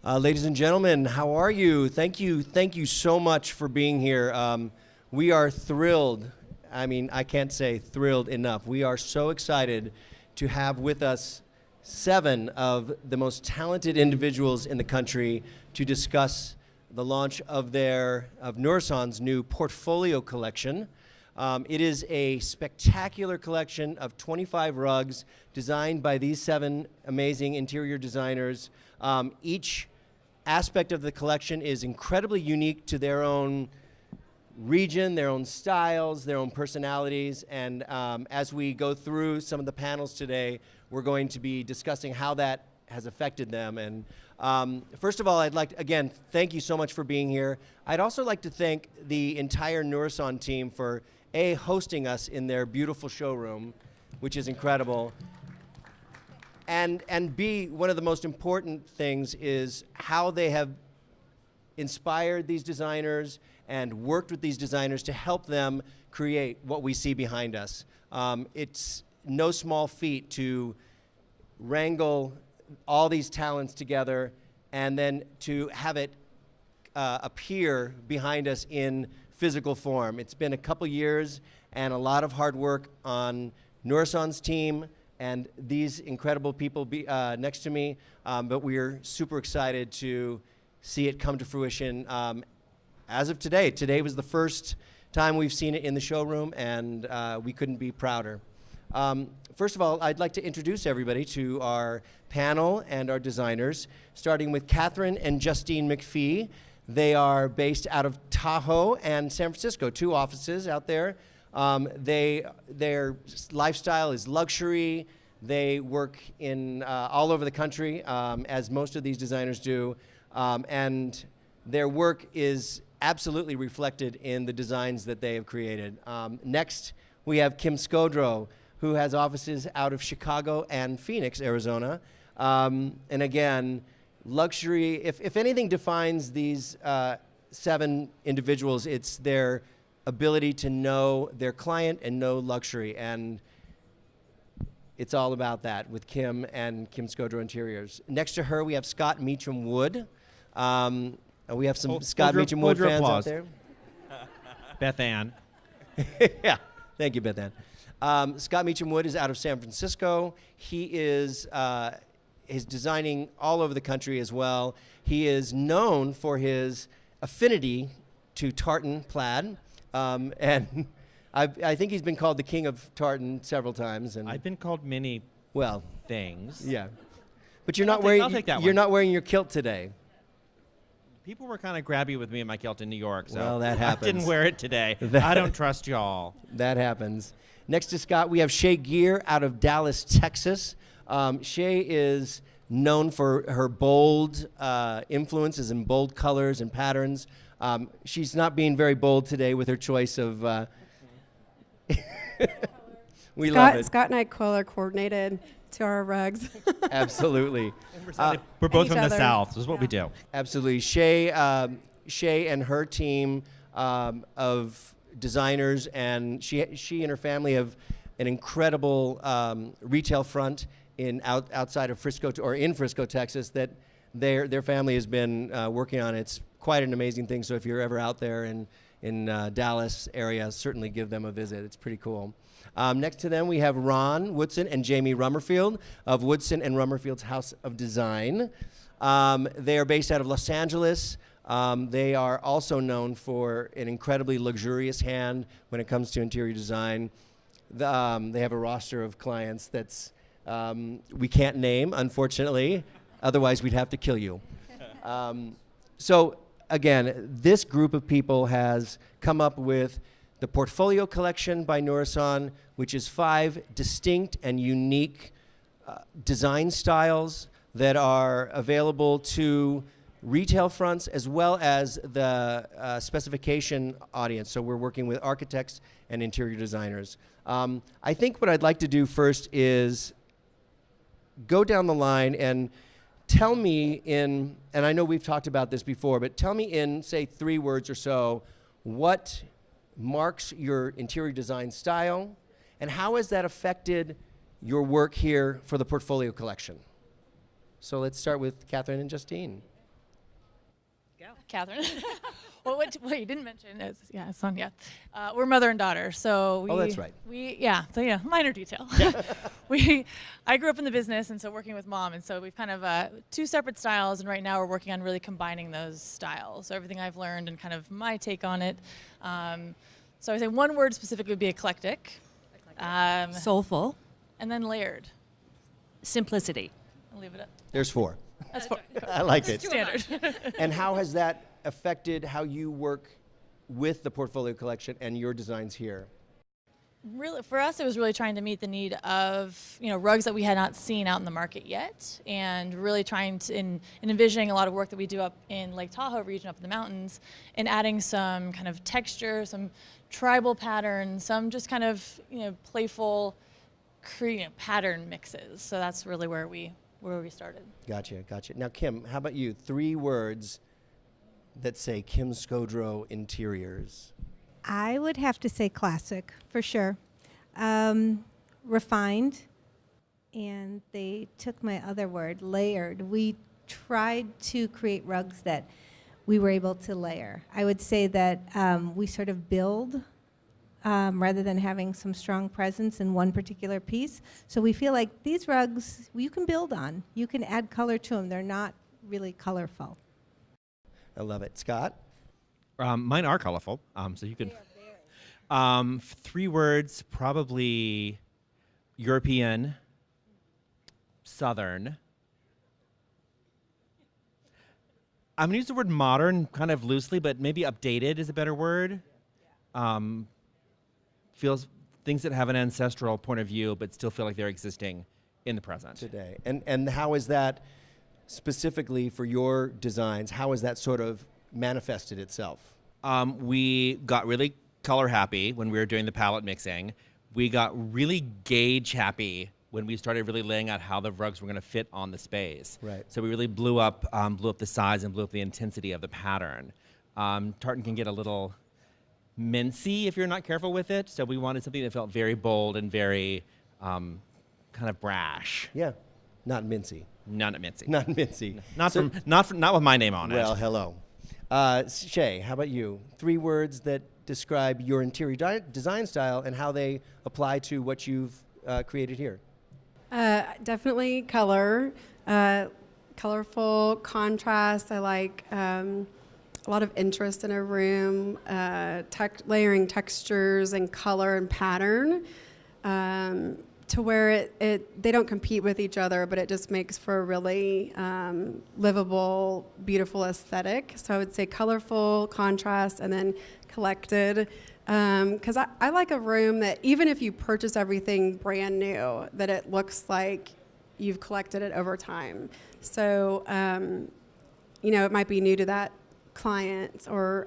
Ladies and gentlemen, how are you? Thank you so much for being here. We are thrilled. I mean, I can't say thrilled enough. We are so excited to have with us 7 of the most talented individuals in the country to discuss the launch of Nourison's new portfolio collection. It is a spectacular collection of 25 rugs designed by these 7 amazing interior designers. Each aspect of the collection is incredibly unique to their own region, their own styles, their own personalities, and as we go through some of the panels today, we're going to be discussing how that has affected them. And first of all, I'd like to, again, thank you so much for being here. I'd also like to thank the entire Nourison team for hosting us in their beautiful showroom, which is incredible. And B, one of the most important things is how they have inspired these designers and worked with these designers to help them create what we see behind us. It's no small feat to wrangle all these talents together and then to have it appear behind us in physical form. It's been a couple years and a lot of hard work on Nourison's team and these incredible people next to me, but we're super excited to see it come to fruition as of today. Today was the first time we've seen it in the showroom, and we couldn't be prouder. First of all, I'd like to introduce everybody to our panel and our designers, starting with Catherine and Justine MacFee. They are based out of Tahoe and San Francisco, 2 offices out there. Their lifestyle is luxury. They work in all over the country, as most of these designers do, and their work is absolutely reflected in the designs that they have created. Next, we have Kim Scodro, who has offices out of Chicago and Phoenix, Arizona. And again, luxury, if anything defines these 7 individuals, it's their ability to know their client and know luxury, and it's all about that with Kim and Kim Scodro Interiors. Next to her, we have Scot Meacham Wood. We have some Scot Meacham Wood fans out there. Beth Ann. Yeah, thank you, Beth Ann. Scot Meacham Wood is out of San Francisco. He is designing all over the country as well. He is known for his affinity to tartan plaid. And I think he's been called the king of tartan several times. And I've been called many things. Yeah, but you're not wearing. I'll take that you're one. not wearing your kilt today. People were kind of grabby with me in my kilt in New York, so well, that happens. I didn't wear it today. I don't trust y'all. That happens. Next to Scott, we have Shay Geyer out of Dallas, Texas. Shay is known for her bold influences and bold colors and patterns. She's not being very bold today with her choice of. We love it. Scott and I color coordinated to our rugs. Absolutely. We're both each from the other. South. This is what we do. Absolutely. Shay and her team of designers, and she and her family have an incredible retail front outside of Frisco or in Frisco, Texas, that their family has been working on. It's quite an amazing thing. So if you're ever out there in Dallas area, certainly give them a visit. It's pretty cool. Next to them, we have Ron Woodson and Jaime Rummerfield of Woodson and Rummerfield's House of Design. They are based out of Los Angeles. They are also known for an incredibly luxurious hand when it comes to interior design. They have a roster of clients that's we can't name, unfortunately. Otherwise, we'd have to kill you. So again, this group of people has come up with the Portfolio Collection by Nourison, which is 5 distinct and unique design styles that are available to retail fronts as well as the specification audience. So we're working with architects and interior designers. I think what I'd like to do first is go down the line and tell me and I know we've talked about this before, but tell me in, say, 3 words or so, what marks your interior design style, and how has that affected your work here for the Portfolio Collection? So let's start with Catherine and Justine. go. Catherine. Well, what you didn't mention is, Sonia. We're mother and daughter, so Oh, that's right. Minor detail. I grew up in the business, and so working with mom, and so we've kind of two separate styles, and right now we're working on really combining those styles. So everything I've learned and kind of my take on it. So I would say one word specifically would be eclectic. Soulful. And then layered. Simplicity. I'll leave it at. There's 4. That's four. I like it. Standard. And how has that affected how you work with the portfolio collection and your designs here? Really, for us, it was really trying to meet the need of rugs that we had not seen out in the market yet, and really trying to in envisioning a lot of work that we do up in Lake Tahoe region, up in the mountains, and adding some kind of texture, some tribal patterns, some just kind of playful, pattern mixes. So that's really where we started. Gotcha. Now, Kim, how about you? 3 words that say Kim Scodro Interiors. I would have to say classic, for sure. Refined, and they took my other word, layered. We tried to create rugs that we were able to layer. I would say that we sort of build rather than having some strong presence in one particular piece. So we feel like these rugs you can build on. You can add color to them. They're not really colorful. I love it. Scott? Mine are colorful, so you can. 3 words, probably European, Southern. I'm going to use the word modern kind of loosely, but maybe updated is a better word. Feels things that have an ancestral point of view, but still feel like they're existing in the present. Today. And how is that specifically for your designs? How has that sort of manifested itself? We got really color happy when we were doing the palette mixing. We got really gauge happy when we started really laying out how the rugs were going to fit on the space. Right. So we really blew up the size and blew up the intensity of the pattern. Tartan can get a little mincy if you're not careful with it. So we wanted something that felt very bold and very kind of brash. Yeah, not mincy. Not mincy. Not mincy. Not with my name on it. Well, hello. Shay, how about you? 3 words that describe your interior design style and how they apply to what you've created here. Definitely color, colorful contrast. I like a lot of interest in a room, layering textures and color and pattern to where they don't compete with each other, but it just makes for a really livable, beautiful aesthetic. So I would say colorful, contrast, and then collected. Because I like a room that even if you purchase everything brand new, that it looks like you've collected it over time. So, it might be new to that client or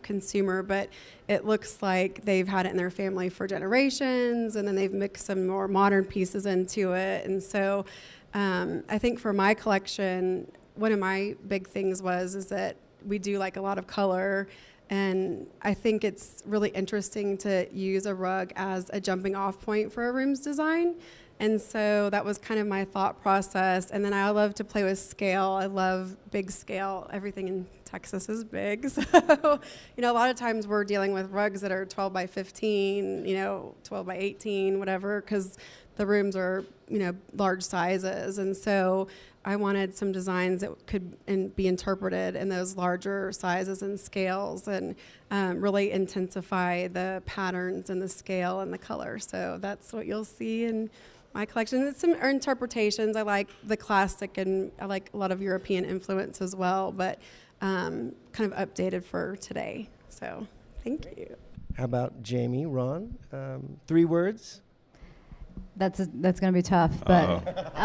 consumer, but it looks like they've had it in their family for generations, and then they've mixed some more modern pieces into it. And so I think for my collection, one of my big things is that we do like a lot of color. And I think it's really interesting to use a rug as a jumping off point for a room's design. And so that was kind of my thought process. And then I love to play with scale. I love big scale. Everything in Texas is big. So, a lot of times we're dealing with rugs that are 12 by 15, 12 by 18, whatever, because the rooms are, large sizes. And so I wanted some designs that could be interpreted in those larger sizes and scales, and really intensify the patterns and the scale and the color. So that's what you'll see in my collection. It's some interpretations. I like the classic, and I like a lot of European influence as well, but kind of updated for today. So thank you. How about Jaime, Ron? 3 words? That's going to be tough, but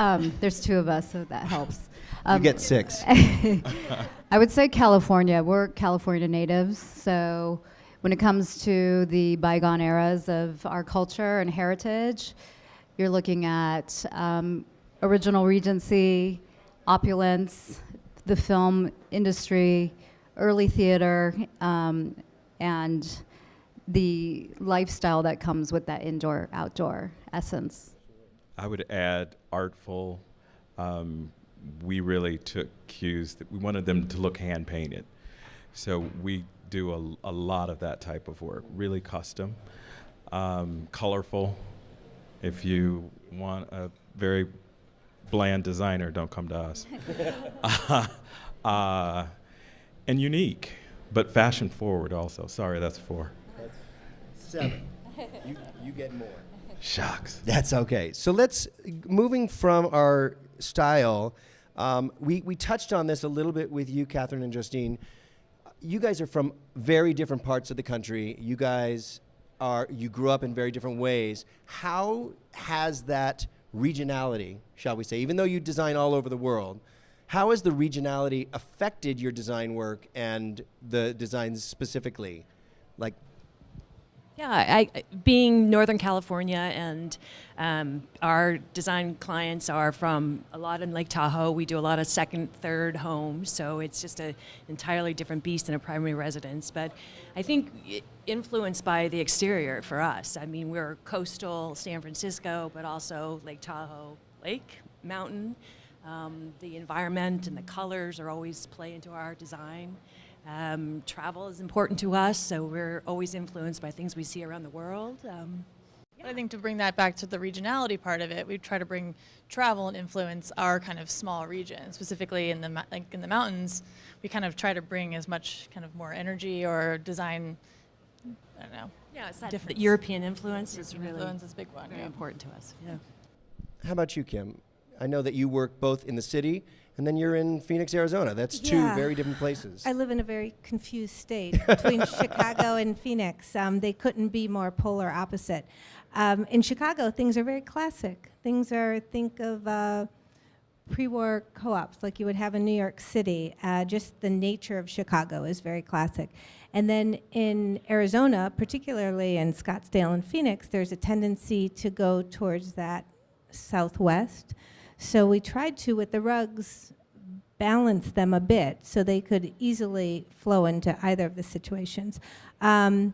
there's 2 of us, so that helps. You get 6. I would say California. We're California natives, so when it comes to the bygone eras of our culture and heritage, you're looking at original Regency, opulence, the film industry, early theater, and the lifestyle that comes with that indoor-outdoor essence. I would add artful. We really took cues that we wanted them to look hand-painted. So we do a lot of that type of work, really custom, colorful. If you want a very bland designer, don't come to us. And unique, but fashion forward also. Sorry, that's 4. That's 7. You get more. Shucks. That's okay. So let's, moving from our style, we touched on this a little bit with you, Catherine and Justine. You guys are from very different parts of the country. You grew up in very different ways. How has that regionality, shall we say, even though you design all over the world, how has the regionality affected your design work and the designs specifically? Like, yeah, being Northern California, and our design clients are from a lot in Lake Tahoe. We do a lot of second, third homes, so it's just an entirely different beast than a primary residence. But I think influenced by the exterior for us. I mean, we're coastal San Francisco, but also Lake Tahoe, lake, mountain. The environment and the colors are always play into our design. Travel is important to us, so we're always influenced by things we see around the world. I think to bring that back to the regionality part of it, we try to bring travel and influence our kind of small region. Specifically in the mountains, we kind of try to bring as much kind of more energy or design, I don't know. Yeah, it's that the European influence is really influence is a big one. very important to us. Yeah. how about you, Kim? I know that you work both in the city and then you're in Phoenix, Arizona. That's two Yeah. very different places. I live in a very confused state between Chicago and Phoenix. They couldn't be more polar opposite. In Chicago, things are very classic. Think of pre-war co-ops like you would have in New York City. Just the nature of Chicago is very classic. And then in Arizona, particularly in Scottsdale and Phoenix, there's a tendency to go towards that southwest. So we tried to, with the rugs, balance them a bit so they could easily flow into either of the situations. And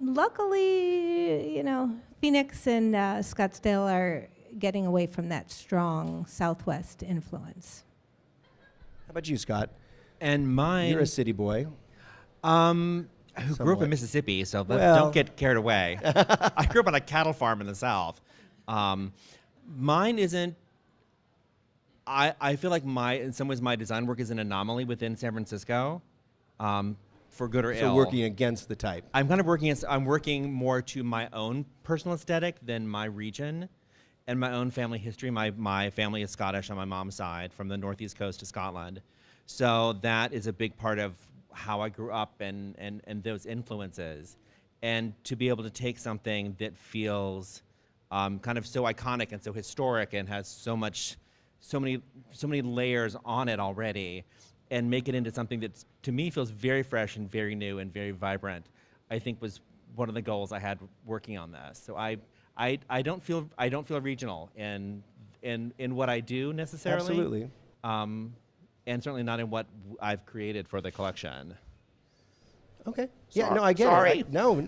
luckily, Phoenix and Scottsdale are getting away from that strong southwest influence. How about you, Scott? And mine, You're a city boy. who grew up Somewhat. in Mississippi, so Well. don't get carried away. I grew up on a cattle farm in the South. Mine isn't. I feel like in some ways, my design work is an anomaly within San Francisco, for good or ill. So working against the type. I'm kind of I'm working more to my own personal aesthetic than my region and my own family history. My family is Scottish on my mom's side, from the northeast coast to Scotland. So that is a big part of how I grew up and those influences. And to be able to take something that feels kind of so iconic and so historic and has so many layers on it already, and make it into something that to me feels very fresh and very new and very vibrant, I think was one of the goals I had working on this. So I don't feel regional in what I do necessarily. Absolutely. And certainly not in what I've created for the collection. Okay. Yeah, no, I get Sorry. it. No.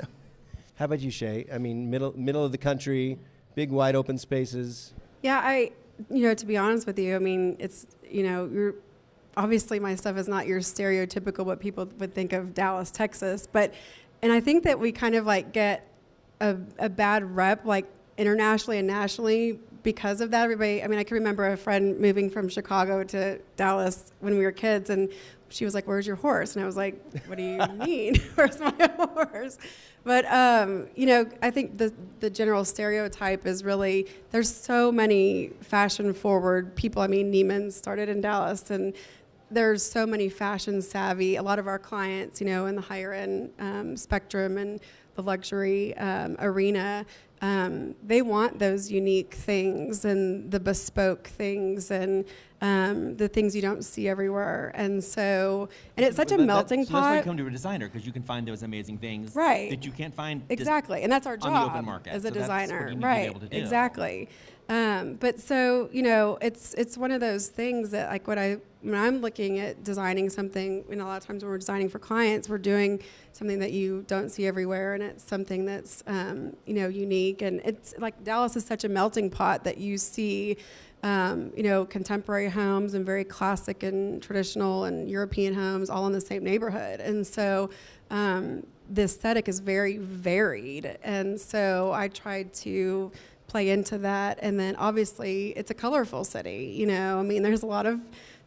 How about you, Shay? I mean, middle of the country, big wide open spaces. Yeah, to be honest with you, I mean, it's, you're obviously my stuff is not your stereotypical what people would think of Dallas, Texas, and I think that we kind of like get a bad rep like internationally and nationally because of that. Everybody, I mean, I can remember a friend moving from Chicago to Dallas when we were kids, and she was like, "Where's your horse?" And I was like, "What do you mean? Where's my horse?" But I think the general stereotype is really, there's so many fashion-forward people. I mean, Neiman started in Dallas, and there's so many fashion-savvy. A lot of our clients, in the higher-end spectrum and the luxury arena, they want those unique things and the bespoke things and the things you don't see everywhere. And it's such a melting So that's why you pot. come to a designer, because you can find those amazing things Right. that you can't find Exactly, and that's our on job the open market. as a So that's what designer, you need to be right? able to do. Exactly. But it's one of those things that like when I'm looking at designing something, a lot of times when we're designing for clients, we're doing something that you don't see everywhere, and it's something that's unique unique. And it's like Dallas is such a melting pot that you see, contemporary homes and very classic and traditional and European homes all in the same neighborhood. And so the aesthetic is very varied. And so I tried to play into that. And then obviously it's a colorful city. There's a lot of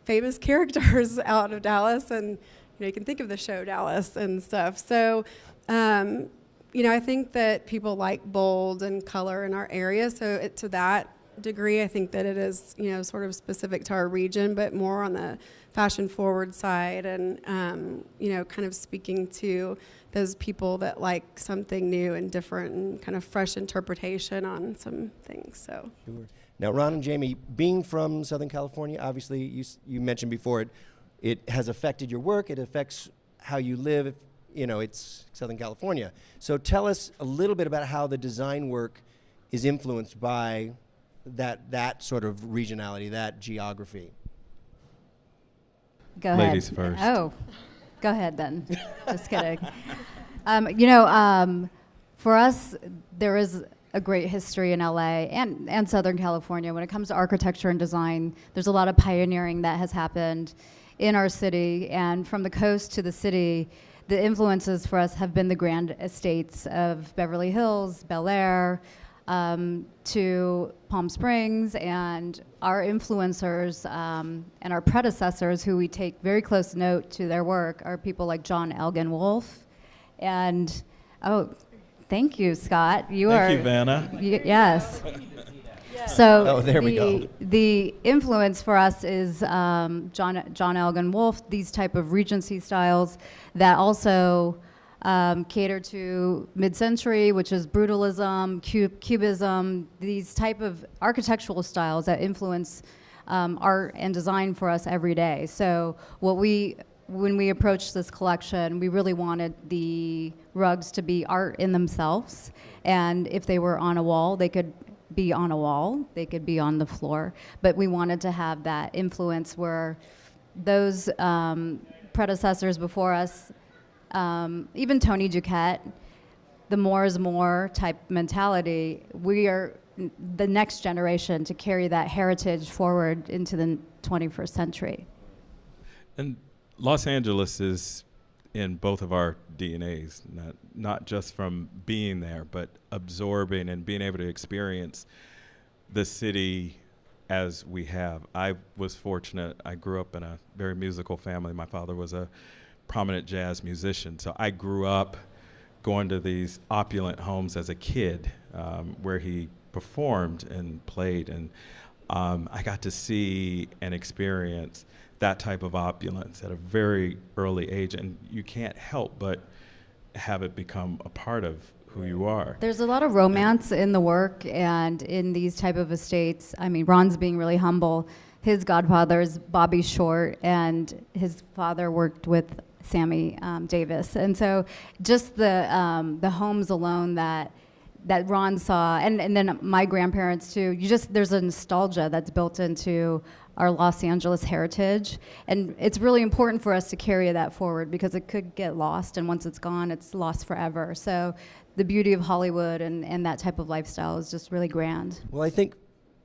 famous characters out of Dallas, and you can think of the show Dallas and stuff. So, I think that people like bold and color in our area. So to that degree, I think that it is, sort of specific to our region, but more on the fashion forward side and, kind of speaking to those people that like something new and different and kind of fresh interpretation on some things. So. Sure. Now, Ron and Jaime, being from Southern California, obviously you mentioned before it has affected your work. It affects how you live. It's Southern California. So tell us a little bit about how the design work is influenced by that sort of regionality, that geography. Go ahead. Ladies first. Oh, go ahead then. Just kidding. For us, there is a great history in LA and Southern California. When it comes to architecture and design, there's a lot of pioneering that has happened in our city. And from the coast to the city, the influences for us have been the grand estates of Beverly Hills, Bel Air, to Palm Springs, and our influencers and our predecessors, who we take very close note to their work, are people like John Elgin Wolfe. And, thank you, Scott. Thank you, Vanna. Yes. So there we go. The influence for us is John Elgin Wolfe, these type of Regency styles that also cater to mid-century, which is brutalism, cubism, these type of architectural styles that influence art and design for us every day. So when we approached this collection, we really wanted the rugs to be art in themselves. And if they were on a wall, they could be on a wall, they could be on the floor. But we wanted to have that influence where those predecessors before us, even Tony Duquette, the more is more type mentality, we are the next generation to carry that heritage forward into the 21st century. And Los Angeles is in both of our DNAs, not just from being there, but absorbing and being able to experience the city as we have. I was fortunate. I grew up in a very musical family. My father was a prominent jazz musician, so I grew up going to these opulent homes as a kid where he performed and played, and I got to see and experience that type of opulence at a very early age, and you can't help but have it become a part of who you are. There's a lot of romance in the work and in these type of estates. I mean, Ron's being really humble. His godfather is Bobby Short, and his father worked with Sammy Davis. And so just the homes alone that Ron saw, and then my grandparents too, there's a nostalgia that's built into our Los Angeles heritage. And it's really important for us to carry that forward because it could get lost, and once it's gone, it's lost forever. So the beauty of Hollywood and that type of lifestyle is just really grand. Well, I think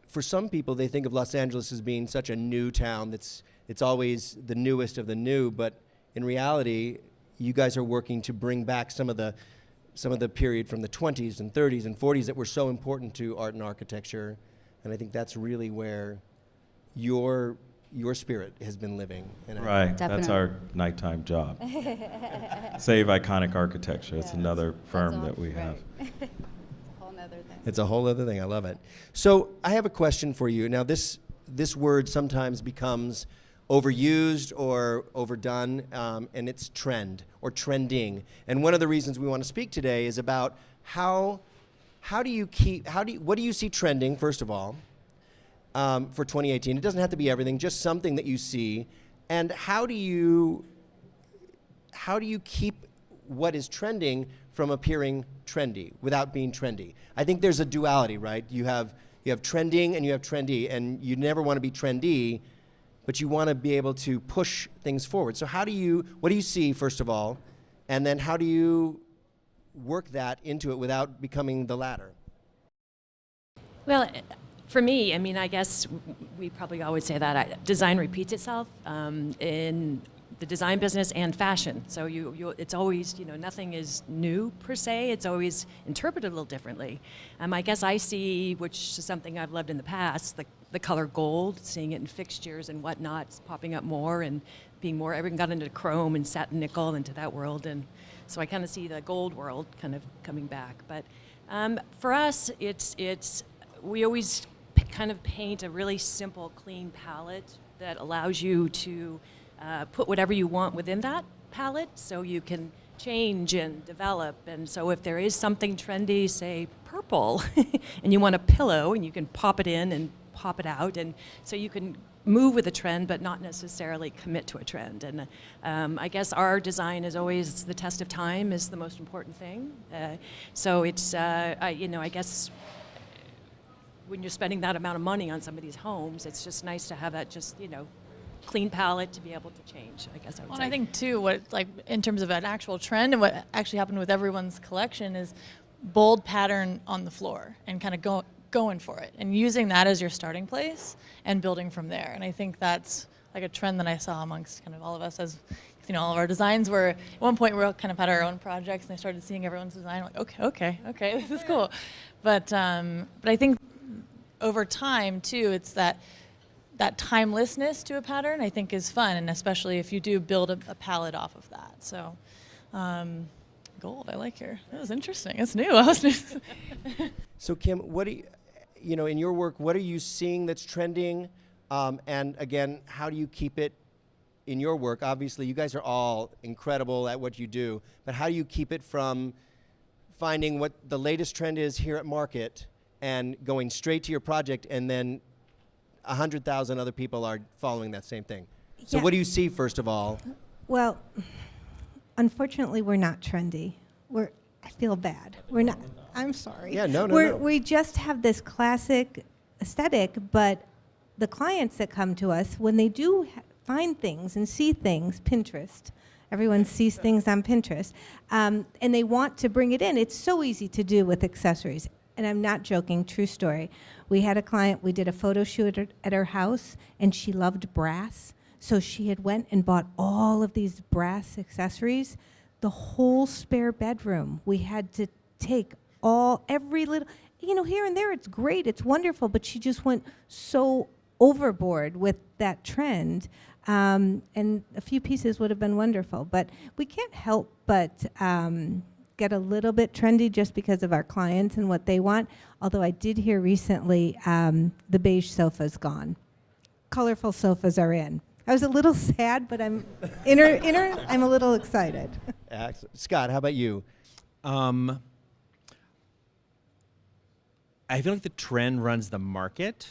for some people, they think of Los Angeles as being such a new town. It's always the newest of the new, but in reality, you guys are working to bring back some of the period from the 20s and 30s and 40s that were so important to art and architecture. And I think that's really where your spirit has been living. And right, that's our nighttime job. Save iconic architecture. It's another firm that we have. It's a whole other thing. I love it. So I have a question for you. Now, this word sometimes becomes overused or overdone, and it's trend or trending. And one of the reasons we want to speak today is about what do you see trending, first of all, for 2018? It doesn't have to be everything, just something that you see. And how do you keep what is trending from appearing trendy without being trendy? I think there's a duality, right? You have trending and you have trendy, and you never want to be trendy, but you want to be able to push things forward. So what do you see, first of all, and then how do you work that into it without becoming the latter? Well, for me, I mean, I guess we probably always say that design repeats itself in the design business and fashion. So it's always, nothing is new per se. It's always interpreted a little differently. I guess I see, which is something I've loved in the past, the color gold, seeing it in fixtures and whatnot, it's popping up more and being more. Everyone got into chrome and satin nickel into that world, and so I kind of see the gold world kind of coming back. But for us, we always kind of paint a really simple, clean palette that allows you to put whatever you want within that palette, so you can change and develop. And so if there is something trendy, say purple, and you want a pillow, and you can pop it in and pop it out, and so you can move with a trend but not necessarily commit to a trend. And I guess our design is always the test of time is the most important thing. So it's, I guess when you're spending that amount of money on some of these homes, it's just nice to have that just, clean palette to be able to change, I guess I would say. I think too, what like in terms of an actual trend and what actually happened with everyone's collection is bold pattern on the floor and kind of going for it and using that as your starting place and building from there. And I think that's like a trend that I saw amongst kind of all of us as, all of our designs were, at one point we all kind of had our own projects and I started seeing everyone's design, like, okay, this is cool. But I think over time too, it's that timelessness to a pattern I think is fun, and especially if you do build a palette off of that. So gold, I like your, that was interesting. It's new. So Kim, what do you, in your work, what are you seeing that's trending? And again, how do you keep it in your work? Obviously, you guys are all incredible at what you do, but how do you keep it from finding what the latest trend is here at market and going straight to your project, and then 100,000 other people are following that same thing? So what do you see, first of all? Well, unfortunately, we're not trendy. I feel bad. We're not. I'm sorry. Yeah, no. We just have this classic aesthetic, but the clients that come to us, when they do find things and see things, Pinterest, everyone sees things on Pinterest, and they want to bring it in. It's so easy to do with accessories. And I'm not joking, true story. We had a client, we did a photo shoot at her house, and she loved brass. So she had went and bought all of these brass accessories. The whole spare bedroom, we had to take every little, here and there, it's great, it's wonderful, but she just went so overboard with that trend. And a few pieces would have been wonderful. But we can't help but get a little bit trendy just because of our clients and what they want. Although I did hear recently the beige sofa's gone. Colorful sofas are in. I was a little sad, but I'm I'm a little excited. Excellent. Scott, how about you? I feel like the trend runs the market.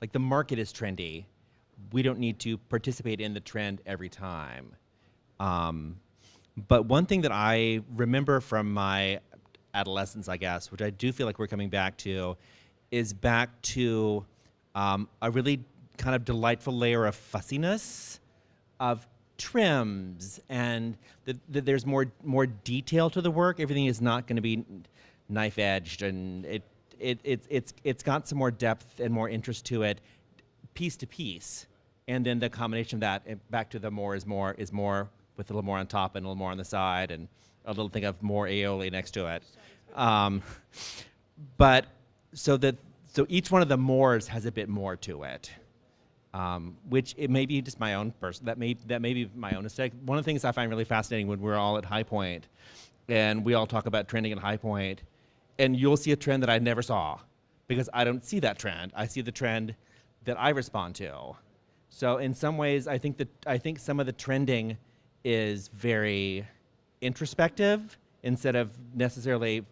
Like the market is trendy. We don't need to participate in the trend every time. But one thing that I remember from my adolescence, I guess, which I do feel like we're coming back to, is back to a really kind of delightful layer of fussiness, of trims, and there's more detail to the work. Everything is not going to be knife edged, and it's got some more depth and more interest to it, piece to piece. And then the combination of that back to the more is more with a little more on top and a little more on the side and a little thing of more aioli next to it. But so each one of the mores has a bit more to it, which it may be just my own that may be my own aesthetic. One of the things I find really fascinating when we're all at High Point and we all talk about trending at High Point, and you'll see a trend that I never saw because I don't see that trend. I see the trend that I respond to. So in some ways, I think some of the trending is very introspective instead of necessarily,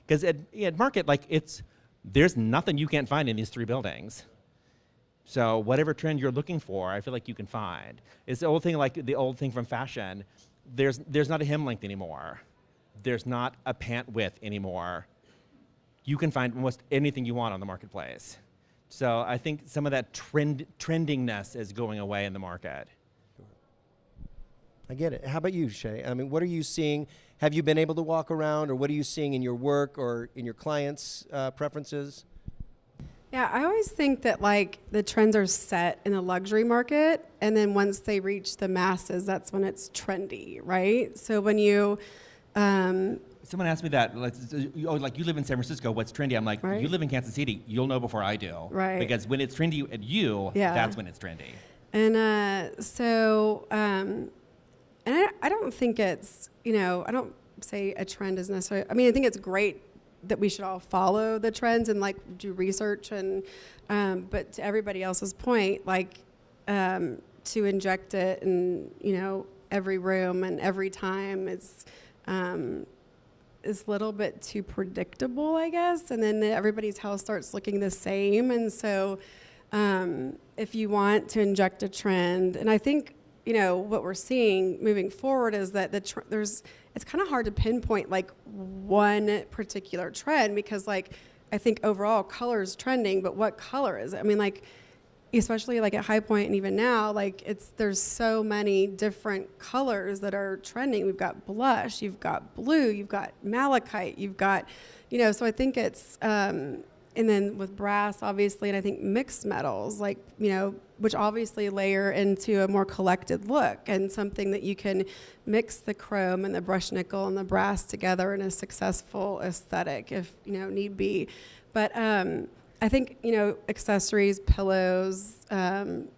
because at market, like there's nothing you can't find in these three buildings. So whatever trend you're looking for, I feel like you can find. It's the old thing from fashion. There's not a hem length anymore. There's not a pant width anymore. You can find almost anything you want on the marketplace. So I think some of that trendiness is going away in the market. I get it. How about you, Shay? I mean, what are you seeing? Have you been able to walk around, or what are you seeing in your work or in your clients' preferences? Yeah, I always think that like the trends are set in the luxury market, and then once they reach the masses, that's when it's trendy, right? So when you, Someone asked me that, like, like you live in San Francisco, what's trendy? I'm like, Right. you live in Kansas City, you'll know before I do. Right. Because when it's trendy at you, Yeah. that's when it's trendy. and I don't think it's, I don't say a trend is necessarily, I mean, I think it's great that we should all follow the trends and like do research and, but to everybody else's point, like, to inject it in, every room and every time is a little bit too predictable, I guess. And then everybody's house starts looking the same. And so, if you want to inject a trend, and I think, what we're seeing moving forward is that it's kind of hard to pinpoint like one particular trend, because like I think overall color is trending, but what color is it? I mean, like especially like at High Point and even now, like there's so many different colors that are trending. We've got blush, you've got blue, you've got malachite, you've got, so I think it's and then with brass, obviously, and I think mixed metals, like, which obviously layer into a more collected look and something that you can mix the chrome and the brushed nickel and the brass together in a successful aesthetic if, need be. But I think, accessories, pillows, and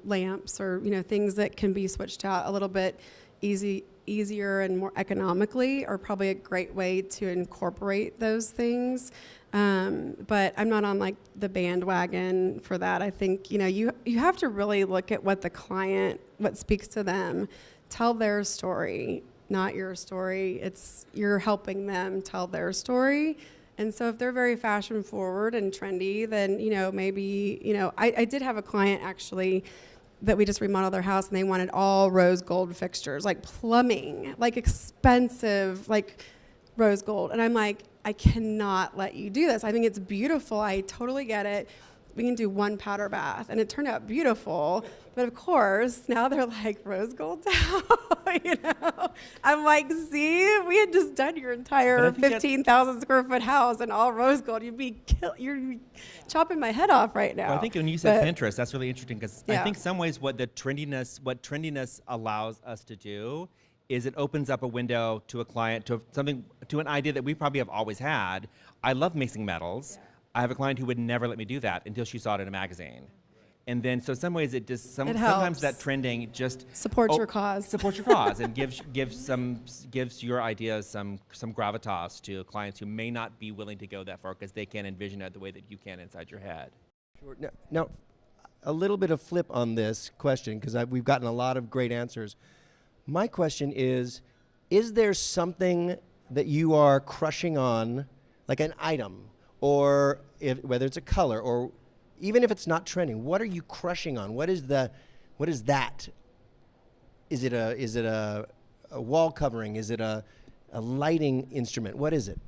lamps or, things that can be switched out a little bit easier and more economically are probably a great way to incorporate those things. But I'm not on like the bandwagon for that. I think, you have to really look at what the client, what speaks to them, tell their story, not your story. You're helping them tell their story. And so if they're very fashion forward and trendy, then, maybe, I did have a client actually that we just remodeled their house and they wanted all rose gold fixtures, like plumbing, like expensive, like rose gold. And I'm like, I cannot let you do this. I think it's beautiful. I totally get it. We can do one powder bath. And it turned out beautiful. But of course, now they're like, rose gold now? I'm like, see, we had just done your entire 15,000 square foot house and all rose gold. You're chopping my head off right now. Well, I think when you said Pinterest, that's really interesting because Yeah. I think some ways what trendiness allows us to do is it opens up a window to a client, to an idea that we probably have always had. I love mixing metals. Yeah. I have a client who would never let me do that until she saw it in a magazine. And then, so some ways it just, sometimes that trending just supports your cause. Supports your cause and gives your ideas some gravitas to clients who may not be willing to go that far because they can't envision it the way that you can inside your head. Sure. Now, a little bit of flip on this question, because we've gotten a lot of great answers. My question is there something that you are crushing on, like an item, or whether it's a color, or even if it's not trending, what are you crushing on? What is that? Is it a wall covering? Is it a lighting instrument? What is it?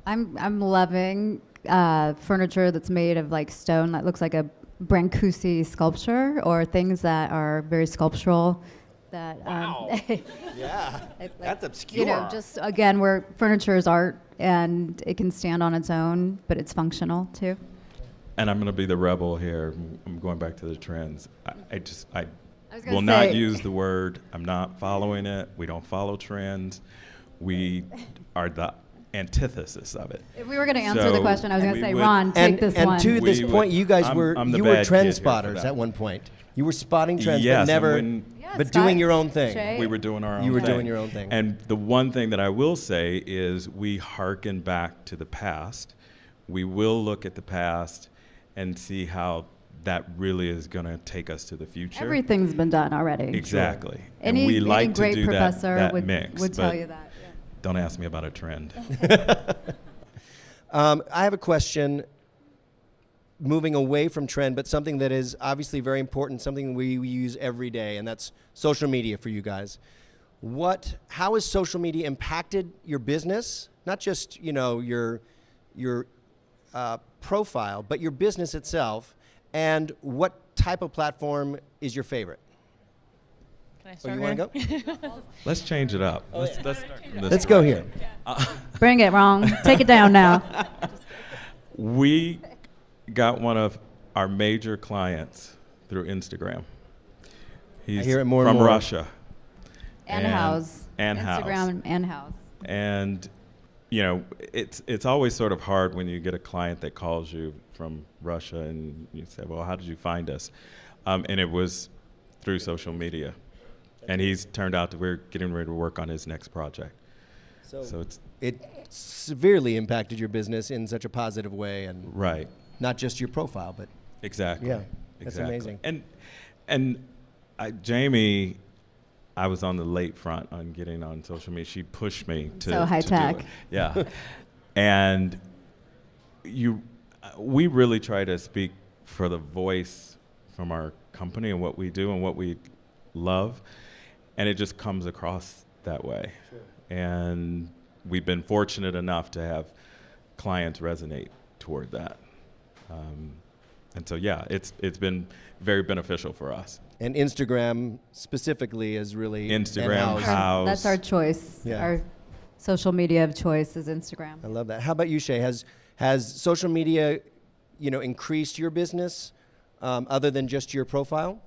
I'm loving furniture that's made of like stone that looks like a Brancusi sculpture, or things that are very sculptural. That Yeah, that's obscure. Just again, where furniture is art and it can stand on its own, but it's functional too. And I'm going to be the rebel here. I'm going back to the trends. I will say- not use the word. I'm not following it. We don't follow trends. We are the antithesis of it. If we were going to answer the question, I was going to say, would- Ron, take this and one. to this We point, would- you guys I'm were the you were bad trend kid here for spotters that at one point. You were spotting trends, Yes, but and never, when- but Scott, doing your own thing. Shay. We were doing our own You were thing. doing your own thing. And the one thing that I will say is we hearken back to the past. We will look at the past and see how that really is going to take us to the future. Everything's been done already. Exactly. Any, and we like any to great do professor that would mix. tell but you that. Yeah. Don't ask me about a trend. I have a question moving away from trend, but something that is obviously very important, something we use every day, and that's social media for you guys. How has social media impacted your business? Not just, your profile, but your business itself, and what type of platform is your favorite? Can I start You want to go? Let's change it up. Let's go here. Bring it, Wrong. Take it down now. We got one of our major clients through Instagram. He's hear it more from and more. Russia. And house. And Instagram house. and house. And it's always sort of hard when you get a client that calls you from Russia and you say, well, how did you find us? And it was through social media. And he's turned out that we're getting ready to work on his next project. So it severely impacted your business in such a positive way, and right. not just your profile, but Exactly. yeah, that's Exactly. amazing. And Jaime, I was on the late front on getting on social media. She pushed me to So high to tech. do it. Yeah. And we really try to speak for the voice from our company and what we do and what we love, and it just comes across that way. Sure. And we've been fortunate enough to have clients resonate toward that. And so, yeah, it's been very beneficial for us. And Instagram specifically is really Instagram, and house. That's our choice. Yeah. Our social media of choice is Instagram. I love that. How about you, Shay? Has social media, increased your business other than just your profile?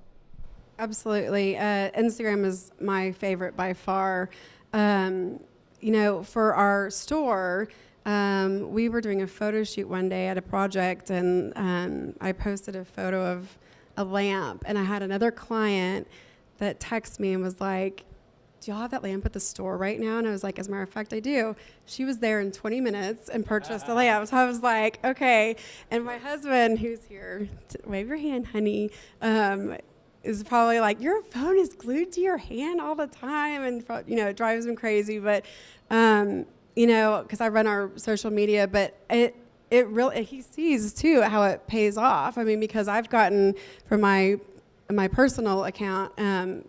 Absolutely. Instagram is my favorite by far. For our store, we were doing a photo shoot one day at a project, and I posted a photo of a lamp, and I had another client that texted me and was like, do y'all have that lamp at the store right now? And I was like, as a matter of fact, I do. She was there in 20 minutes and purchased the lamp. So I was like, okay. And my husband, who's here, wave your hand, honey, is probably like, your phone is glued to your hand all the time, and it drives him crazy. But because I run our social media, but it really, he sees too how it pays off. I mean, because I've gotten from my personal account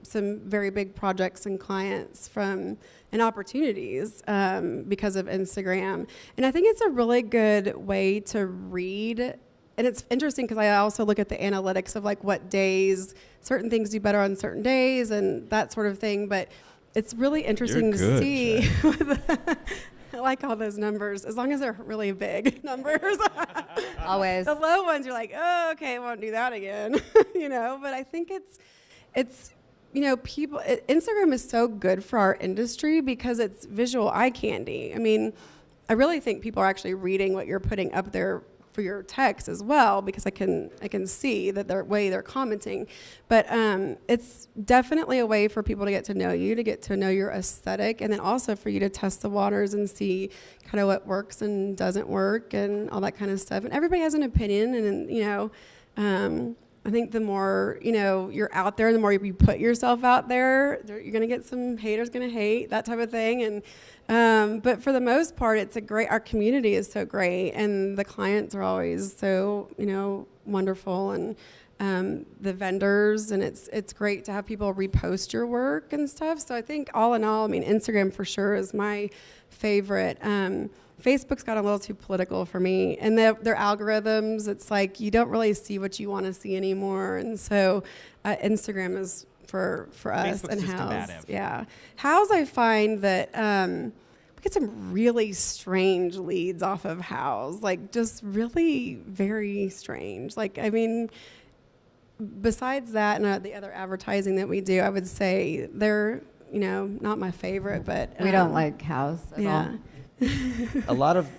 some very big projects and clients and opportunities because of Instagram. And I think it's a really good way to read. And it's interesting because I also look at the analytics of like what days certain things do better on certain days and that sort of thing. But it's really interesting to see. I like all those numbers, as long as they're really big numbers. Always. The low ones, you're like, oh, okay, I won't do that again. But I think Instagram is so good for our industry because it's visual eye candy. I mean, I really think people are actually reading what you're putting up there for your text as well, because I can see that they're commenting. But it's definitely a way for people to get to know you, to get to know your aesthetic, and then also for you to test the waters and see kind of what works and doesn't work and all that kind of stuff. And everybody has an opinion, and I think the more you're out there, the more you put yourself out there, you're gonna get some haters gonna hate, that type of thing. And but for the most part, our community is so great, and the clients are always so wonderful, and the vendors, and it's great to have people repost your work and stuff. So I think all in all, Instagram for sure is my favorite. Facebook's got a little too political for me, and their algorithms, it's like you don't really see what you want to see anymore, and so Instagram is for us. Facebook's and just House. combative. Yeah, House, I find that we get some really strange leads off of House, like just really very strange. Besides that and the other advertising that we do, I would say they're not my favorite, but We don't like house at all. A lot of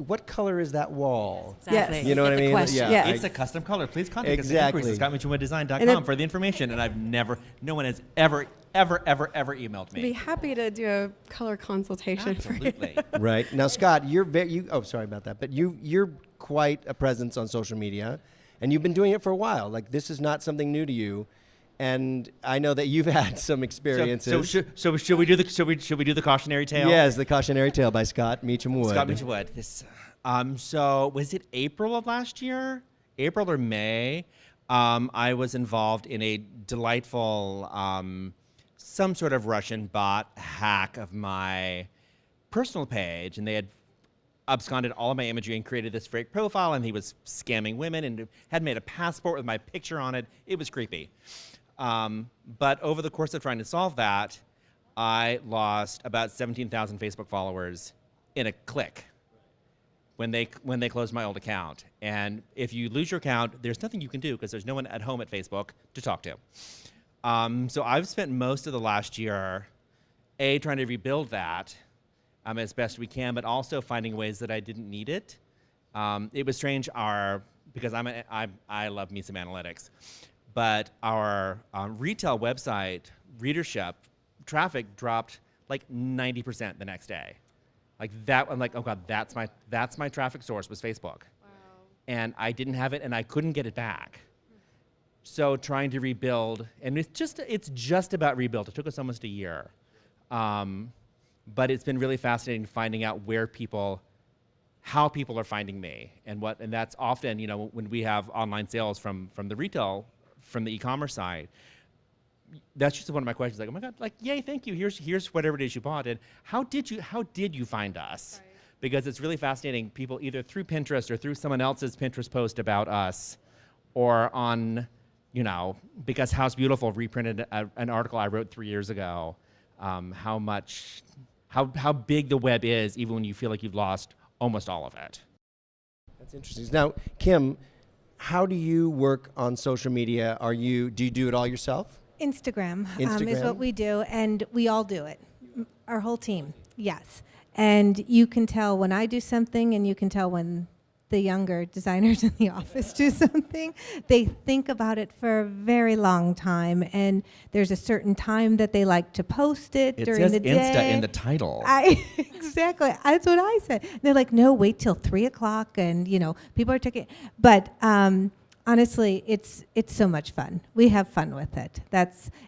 what color is that wall? Exactly. Yes. You know what I mean? question. Yes. It's a custom color. Please contact Exactly. us at inquiries@ScotMeachamWoodDesign.com And for the information. And no one has ever emailed I'd be me. happy to do a color consultation for you. Absolutely. Right. Now, Scott, sorry about that, but you're quite a presence on social media, and you've been doing it for a while. Like, this is not something new to you. And I know that you've had some experiences. So should we do the cautionary tale? Yes, the cautionary tale by Scott Meacham Wood. Scott Meacham Wood. So was it April of last year? April or May? I was involved in a delightful, some sort of Russian bot hack of my personal page, and they had absconded all of my imagery and created this fake profile, and he was scamming women and had made a passport with my picture on it. It was creepy. But over the course of trying to solve that, I lost about 17,000 Facebook followers in a click. when they closed my old account. And if you lose your account, there's nothing you can do because there's no one at home at Facebook to talk to. So I've spent most of the last year, trying to rebuild that as best we can, but also finding ways that I didn't need it. It was strange, because I love Meacham Analytics, but our retail website readership traffic dropped like 90% the next day. Like that, I'm like, oh God, that's my traffic source was Facebook. Wow. And I didn't have it and I couldn't get it back. So trying to rebuild, and it's just about rebuild. It took us almost a year. But it's been really fascinating finding out how people are finding me and that's often, when we have online sales from the e-commerce side, that's just one of my questions. Like, oh my God, like, yay, thank you. Here's whatever it is you bought. And how did you find us? Right. Because it's really fascinating. People either through Pinterest or through someone else's Pinterest post about us, or on, because House Beautiful reprinted an article I wrote 3 years ago. How big the web is, even when you feel like you've lost almost all of it. That's interesting. Now, Kim, how do you work on social media? Do you do it all yourself? Instagram. Is what we do, and we all do it. Our whole team, yes. And you can tell when I do something, and you can tell when the younger designers in the office do something. They think about it for a very long time, and there's a certain time that they like to post it during the day. It says Insta in the title. Exactly. That's what I said. They're like, no, wait till 3 o'clock, and people are taking. But honestly, it's so much fun. We have fun with it.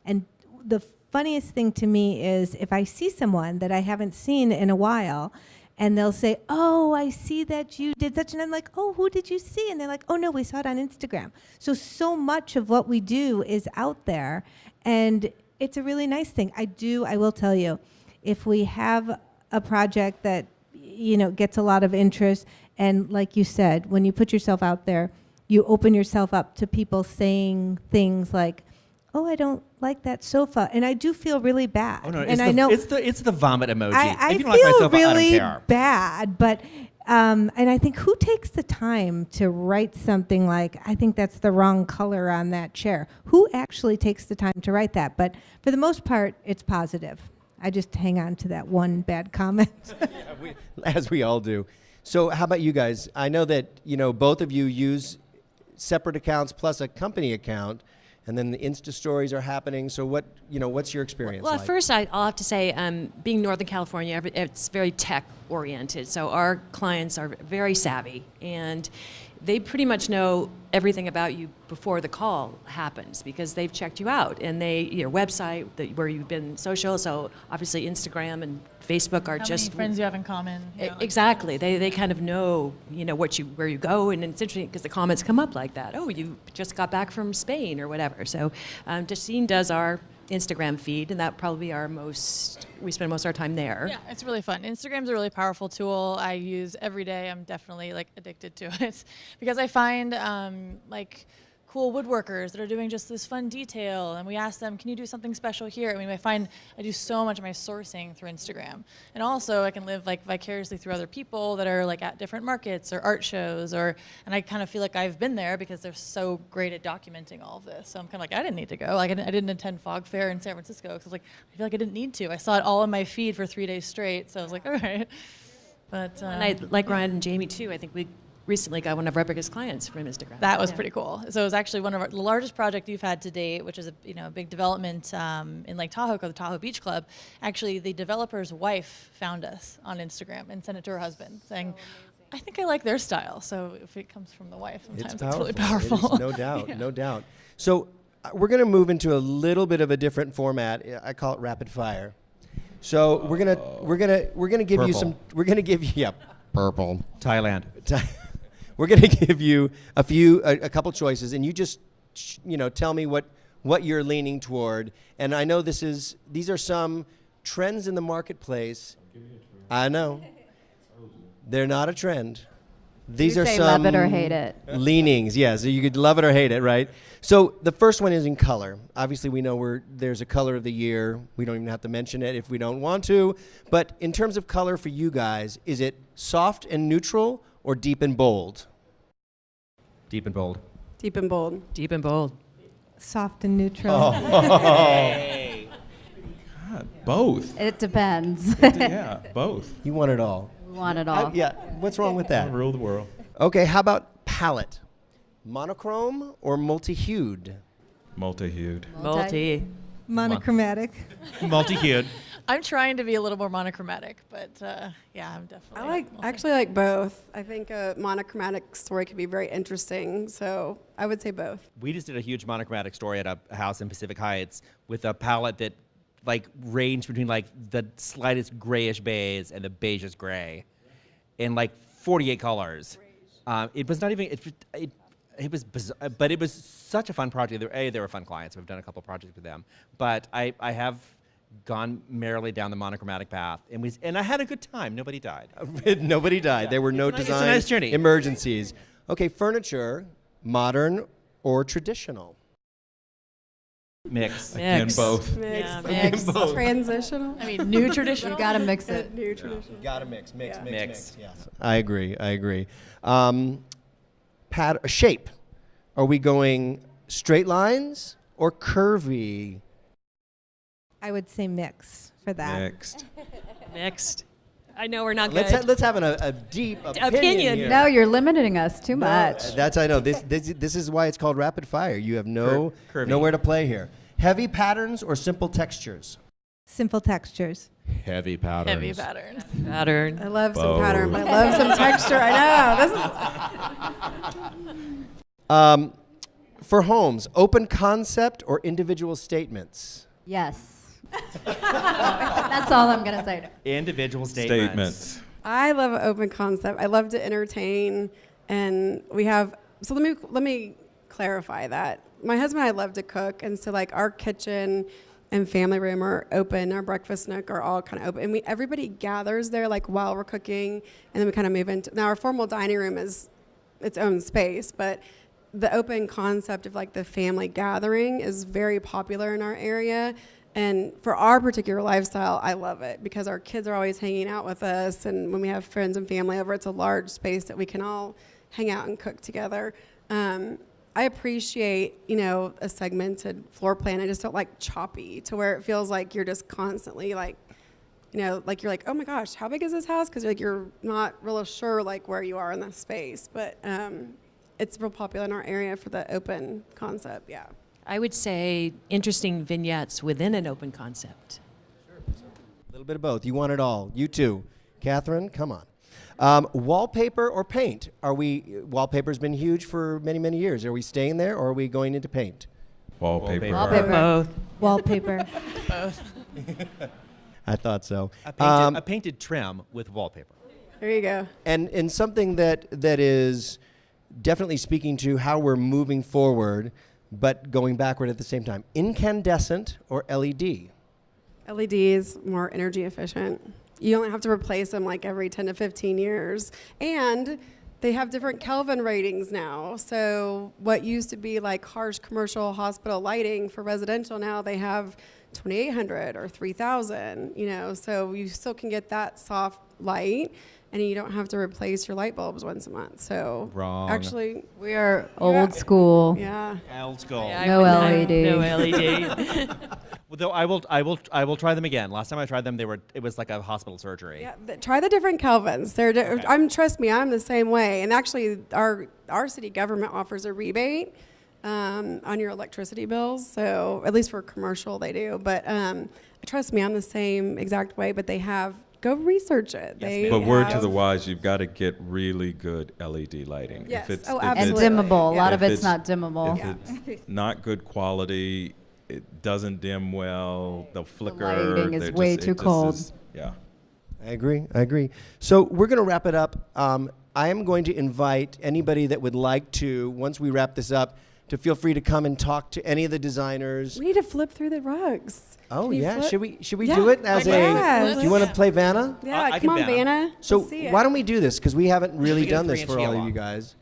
And the funniest thing to me is if I see someone that I haven't seen in a while, and they'll say, oh, I see that you did such, and I'm like, oh, who did you see? And they're like, oh no, we saw it on Instagram. So much of what we do is out there, and it's a really nice thing. I will tell you, if we have a project that gets a lot of interest, and like you said, when you put yourself out there, you open yourself up to people saying things like, oh, I don't like that sofa, and I do feel really bad. Oh no, and I know it's the vomit emoji. I if you don't feel like my sofa, really I don't care. bad, but and I think who takes the time to write something like, I think that's the wrong color on that chair? Who actually takes the time to write that? But for the most part, it's positive. I just hang on to that one bad comment. As we all do. So how about you guys? I know that both of you use separate accounts plus a company account. And then the Insta stories are happening. So what's your experience Well, like? at first I'll have to say, being Northern California, it's very tech oriented. So our clients are very savvy, and they pretty much know everything about you before the call happens because they've checked you out, and your website, where you've been social. So obviously Instagram and Facebook are How just many friends you have in common. Exactly. They kind of know where you go, and it's interesting because the comments come up like that. Oh, you just got back from Spain or whatever. So Justine does our Instagram feed, and that probably we spend most of our time there. Yeah, it's really fun. Instagram's a really powerful tool I use every day. I'm definitely addicted to it because I find cool woodworkers that are doing just this fun detail, and we ask them, can you do something special here? I mean, I do so much of my sourcing through Instagram, and also I can live vicariously through other people that are at different markets or art shows, and I kind of feel like I've been there because they're so great at documenting all of this. So I'm kind of like, I didn't need to go. I didn't attend Fog Fair in San Francisco because I feel like I didn't need to. I saw it all in my feed for 3 days straight, so I was like, all right. But and I like Ryan and Jaime too. I think we recently got one of our biggest clients from Instagram. That was pretty cool. So it was actually one of the largest project you've had to date, which is a big development in Lake Tahoe called the Tahoe Beach Club. Actually, the developer's wife found us on Instagram and sent it to her husband saying, I think I like their style. So if it comes from the wife, sometimes it's really powerful. It is, no doubt, no doubt. So we're going to move into a little bit of a different format. I call it rapid fire. So we're gonna give you purple Thailand. We're going to give you a couple choices, and you just tell me what you're leaning toward. And I know these are some trends in the marketplace. I know they're not a trend. These are some love it or hate it leanings. Yeah, so you could love it or hate it, right? So the first one is in color. Obviously, we know there's a color of the year. We don't even have to mention it if we don't want to. But in terms of color for you guys, is it soft and neutral, or deep and bold? Deep and bold. Deep and bold. Deep and bold. Soft and neutral. God, both. It depends. Yeah, both. You want it all. We want it all. Yeah, what's wrong with that? Rule the world. Okay, how about palette? Monochrome or multi-hued? Multi-hued. Multi. Monochromatic. Multi-hued. I'm trying to be a little more monochromatic, but yeah, I'm definitely. Actually like both. I think a monochromatic story could be very interesting, so I would say both. We just did a huge monochromatic story at a house in Pacific Heights with a palette that like ranged between like the slightest grayish beige and the beigest gray in like 48 colors. It was not even, it was bizarre, but it was such a fun project. They were fun clients. We've done a couple projects with them, but I have gone merrily down the monochromatic path, and I had a good time. Nobody died. Nobody died. Yeah. There were no It's a design nice journey. emergencies. Okay, furniture, modern or traditional? Mix. Again, both. Mix. Yeah, Mix. both. Transitional. I mean, new traditional. You gotta mix it. New traditional. Gotta mix. Mix. Yes, I agree. Shape. Are we going straight lines or curvy? I would say mix for that. Mixed. Mixed. I know we're not good. Let's have a deep opinion here. No, you're limiting us too much. That's I know. This is why it's called rapid fire. You have Curvy. nowhere to play here. Heavy patterns or simple textures? Simple textures. Heavy patterns. Heavy pattern. Pattern. I love some Both. pattern, but I love some texture. I know. For homes, open concept or individual statements? Yes. That's all I'm gonna say. Individual Statements. I love an open concept. I love to entertain, and we have. So let me clarify that. My husband and I love to cook, and so like our kitchen and family room are open. Our breakfast nook are all kind of open, and everybody gathers there like while we're cooking, and then we kind of move into. Now our formal dining room is its own space, but the open concept of like the family gathering is very popular in our area. And for our particular lifestyle, I love it because our kids are always hanging out with us. And when we have friends and family over, it's a large space that we can all hang out and cook together. I appreciate, a segmented floor plan. I just don't like choppy to where it feels like you're just constantly like, like you're like, oh my gosh, how big is this house? Because like you're not really sure like where you are in the space. But it's real popular in our area for the open concept, yeah. I would say interesting vignettes within an open concept. A little bit of both. You want it all. You too. Catherine, come on. Wallpaper or paint? Wallpaper's been huge for many, many years. Are we staying there or are we going into paint? Wallpaper. Both. Wallpaper. I thought so. A painted trim with wallpaper. There you go. And something that is definitely speaking to how we're moving forward, but going backward at the same time. Incandescent or LED? LED is more energy efficient. You only have to replace them like every 10 to 15 years. And they have different Kelvin ratings now. So what used to be like harsh commercial hospital lighting for residential, now they have 2,800 or 3,000, so you still can get that soft light and you don't have to replace your light bulbs once a month. So Wrong. actually We are old school. yeah. Old school. Yeah, No LED. No LED. Well, though I will try them again. Last time I tried them, it was like a hospital surgery. Yeah, try the different Kelvins. Trust me, I'm the same way. And actually, our city government offers a rebate on your electricity bills. So at least for commercial, they do. But trust me, I'm the same exact way. But they have go research it. Yes, But word to the wise, you've got to get really good LED lighting. Yes. If it's, Oh, if And absolutely. it's, dimmable. A lot If of it's it's- not dimmable. if it's not good quality, it doesn't dim well, they'll flicker. lighting is they're way it too just cold. Yeah. I agree. So we're going to wrap it up. I am going to invite anybody that would like to, once we wrap this up, to feel free to come and talk to any of the designers. We need to flip through the rugs. Oh Can you yeah, flip? should we Yeah. do it as Yeah. Do you want to play Vanna? Yeah, I come can on, Vanna. Vanna. So Let's see it. why don't we do this? Because we haven't really We get a done this for 3-inch all of yellow. you guys.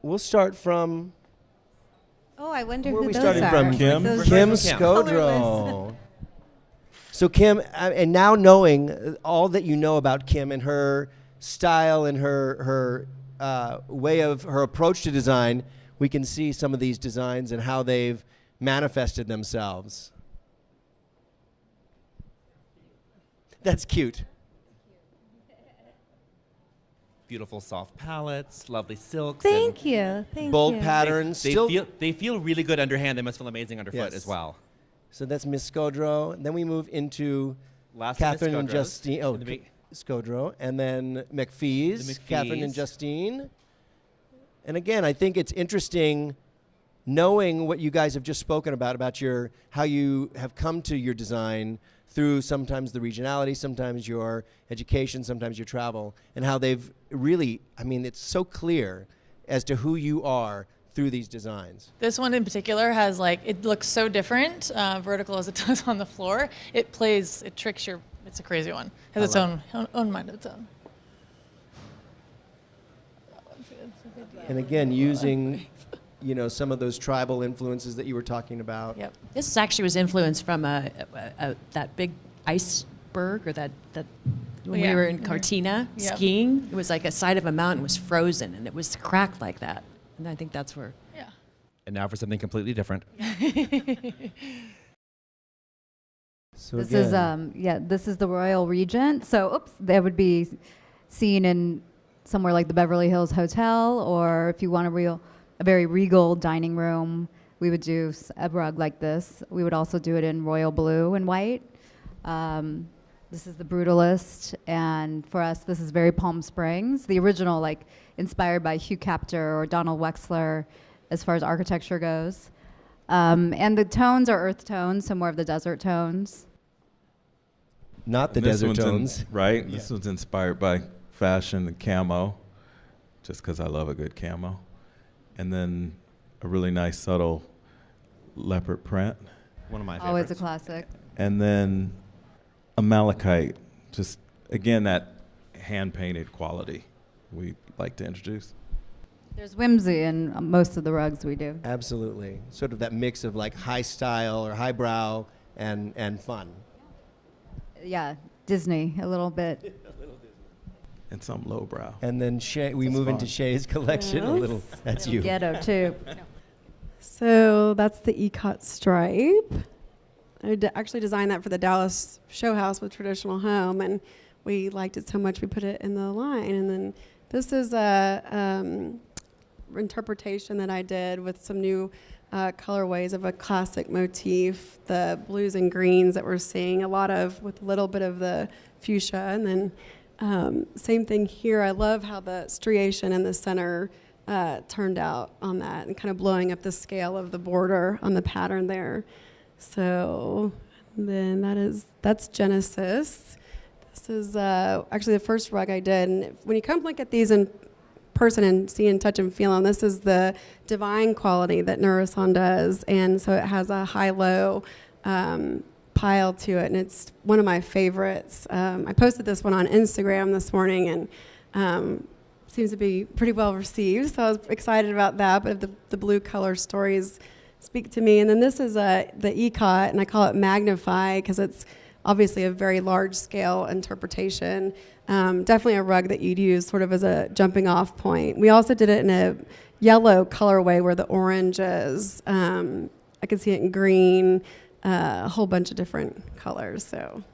We'll start from Oh, I wonder where are who we those starting are. from? Kim? Those Kim We're starting Scodro. So Kim, and now knowing all that you know about Kim and her style and her way of her approach to design, we can see some of these designs and how they've manifested themselves. That's cute. Beautiful soft palettes, lovely silks. Thank you. Bold patterns. They feel really good underhand. They must feel amazing underfoot Yes. as well. So that's Miss Scodro. And then we move into Last Catherine and Scodros. Justine. Oh, Scodro. And then MacFee's. The Catherine and MacFees. Justine. And again, I think it's interesting knowing what you guys have just spoken about how you have come to your design through sometimes the regionality, sometimes your education, sometimes your travel, and how they've really, I mean, it's so clear as to who you are through these designs. This one in particular has it looks so different, vertical as it does on the floor. It tricks your, it's a crazy one. It has its own mind of its own. And again, using, some of those tribal influences that you were talking about. Yep. This actually was influenced from that big iceberg, or that when we were in Cortina skiing. It was like a side of a mountain was frozen, and it was cracked like that. And I think that's where. Yeah. And now for something completely different. So This again, is this is the Royal Regent. So that would be seen in somewhere like the Beverly Hills Hotel, or if you want a very regal dining room, we would do a rug like this. We would also do it in royal blue and white. This is the Brutalist, and for us, this is very Palm Springs. The original, inspired by Hugh Captor or Donald Wexler, as far as architecture goes. And the tones are earth tones, so more of the desert tones. not the And this desert one's tones. right? Yeah. This was inspired by fashion and camo, just because I love a good camo. And then a really nice subtle leopard print. One of my favorites. Always a classic. And then a malachite, just again that hand-painted quality we like to introduce. There's whimsy in most of the rugs we do. Absolutely. Sort of that mix of high style or highbrow and fun. Yeah, Disney, a little bit. And some lowbrow. And then Shay, we move into Shay's collection a little. That's you. Ghetto, too. So that's the Ecot stripe. I actually designed that for the Dallas show house with Traditional Home, and we liked it so much we put it in the line. And then this is a interpretation that I did with some new colorways of a classic motif, the blues and greens that we're seeing a lot of, with a little bit of the fuchsia. And then same thing here. I love how the striation in the center turned out on that, and kind of blowing up the scale of the border on the pattern there. So then that's Genesis. This is actually the first rug I did. And when you come look at these in person and see and touch and feel them, this is the divine quality that Nourison does. And so it has a high-low pile to it, and it's one of my favorites. I posted this one on Instagram this morning, and seems to be pretty well received, so I was excited about that. But the blue color stories speak to me. And then this is the Ecot, and I call it Magnify because it's obviously a very large scale interpretation. Definitely a rug that you'd use sort of as a jumping off point. We also did it in a yellow colorway where the orange is. I could see it in green, a whole bunch of different colors. So.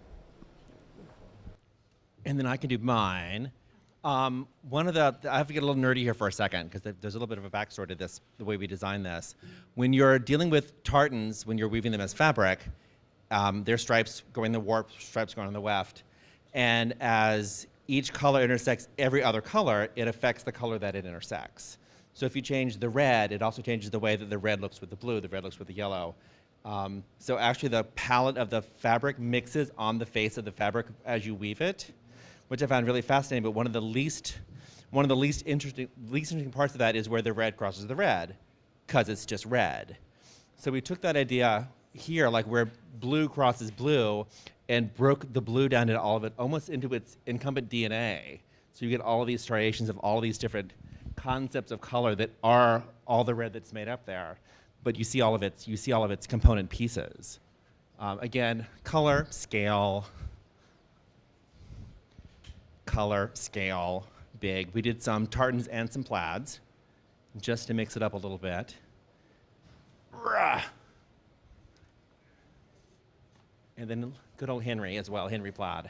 And then I can do mine. One of the, I have to get a little nerdy here for a second because there's a little bit of a backstory to this, the way we design this. When you're dealing with tartans, when you're weaving them as fabric, there's stripes going the warp, stripes going on the weft. And as each color intersects every other color, it affects the color that it intersects. So if you change the red, it also changes the way that the red looks with the blue, the red looks with the yellow. So actually the palette of the fabric mixes on the face of the fabric as you weave it, which I found really fascinating. But one of the least interesting parts of that is where the red crosses the red, because it's just red. So we took that idea here, like where blue crosses blue, and broke the blue down into all of it, almost into its incumbent DNA. So you get all of these striations of all these different concepts of color that are all the red that's made up there, but you see all of its component pieces. Again, color, scale, color scale big. We did some tartans and some plaids just to mix it up a little bit. Rah. And then good old Henry as well, Henry Plaid.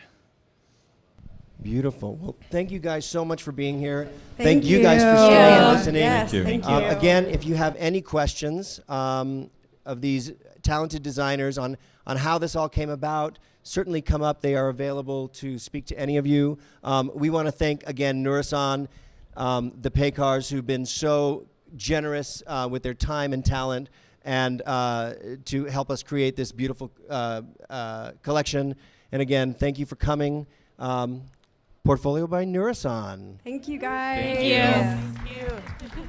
Beautiful. Well, thank you guys so much for being here. Thank you guys for staying and listening. Yes, Thank you. thank you. Again, if you have any questions of these talented designers on how this all came about, certainly come up. They are available to speak to any of you. We want to thank, again, Nourison, the Paycars, who've been so generous with their time and talent and to help us create this beautiful collection. And again, thank you for coming. Portfolio by Nourison. Thank you guys. Thank you.